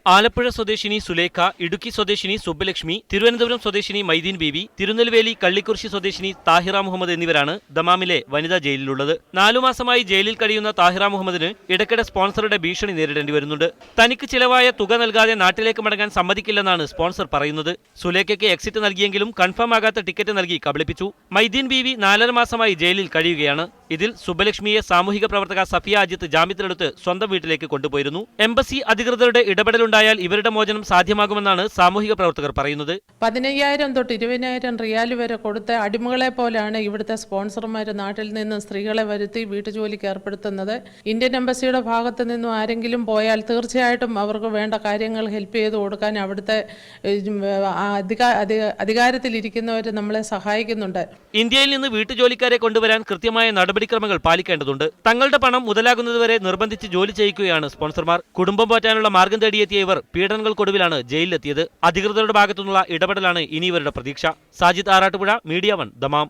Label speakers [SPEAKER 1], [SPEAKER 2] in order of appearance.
[SPEAKER 1] ആലപ്പുഴ സ്വദേശിനി സുലേഖ, ഇടുക്കി സ്വദേശിനി സുബ്ബലക്ഷ്മി, തിരുവനന്തപുരം സ്വദേശിനി മൈദീൻ ബീവി, തിരുനെൽവേലി കള്ളിക്കുറിശി സ്വദേശിനി താഹിറ മുഹമ്മദ് എന്നിവരാണ് ദമാമിലെ വനിതാ ജയിലിലുള്ളത്. 4 മാസമായി ജയിലിൽ കഴിയുന്ന താഹിറ മുഹമ്മദിന് ഇടയ്ക്കിടെ സ്പോൺസറുടെ ഭീഷണി നേരിടേണ്ടി വരുന്നുണ്ട്. തനിക്ക് ചിലവായ തുക നൽകാതെ നാട്ടിലേക്ക് മടങ്ങാൻ സമ്മതിക്കില്ലെന്നാണ് സ്പോൺസർ പറയുന്നത്. സുലേഖയ്ക്ക് എക്സിറ്റ് നൽകിയെങ്കിലും കൺഫേം ആകാത്ത ടിക്കറ്റ് നൽകി കബളിപ്പിച്ചു. മൈദീൻ ബീവി 4.5 മാസമായി ജയിലിൽ കഴിയുകയാണ്. ഇതിൽ സുബ്ബലക്ഷ്മിയെ സാമൂഹിക പ്രവർത്തക സഫിയ അജിത്ത് ജാമ്യത്തിലെടുത്ത് സ്വന്തം വീട്ടിലേക്ക് കൊണ്ടുപോയിരുന്നു. എംബസി അധികൃതരുടെ ഇടപെടലുണ്ടായാൽ ഇവരുടെ മോചനം സാധ്യമാകുമെന്നാണ് സാമൂഹിക പ്രവർത്തകർ പറയുന്നത്.
[SPEAKER 2] 15,000 തൊട്ട് 20,000 റിയാൽ വരെ കൊടുത്ത അടിമകളെ പോലെയാണ് ഇവിടുത്തെ സ്പോൺസർമാർ നാട്ടിൽ നിന്ന് സ്ത്രീകളെ വരുത്തി വീട്ടുജോലിക്ക് ഏർപ്പെടുത്തുന്നത്. ഇന്ത്യൻ എംബസിയുടെ ഭാഗത്തു നിന്നും ആരെങ്കിലും പോയാൽ തീർച്ചയായിട്ടും അവർക്ക് വേണ്ട കാര്യങ്ങൾ ഹെൽപ്പ് ചെയ്ത് കൊടുക്കാൻ അവിടുത്തെ അധികാരത്തിലിരിക്കുന്നവർ നമ്മളെ സഹായിക്കുന്നുണ്ട്.
[SPEAKER 1] ഇന്ത്യയിൽ നിന്ന് വീട്ടുജോലിക്കാരെ കൊണ്ടുവരാൻ കൃത്യമായ നടപടിക്രമങ്ങൾ പാലിക്കേണ്ടതുണ്ട്. തങ്ങളുടെ പണം മുതലാകുന്നതുവരെ നിർബന്ധിച്ച് ജോലി ചെയ്യിക്കുകയാണ് സ്പോൺസർമാർ. കുടുംബം പോറ്റാനുള്ള മാർഗം തേടിയെത്തിയ ഇവർ പീഡനങ്ങൾക്കൊടുവിലാണ് ജയിലിലെത്തിയത്. അധികൃതരുടെ ഭാഗത്തുനിന്നുള്ള ഇടപെടലാണ് ഇനി ഇവരുടെ പ്രതീക്ഷ. Sajid Arattupuzha, media 1, Dammam.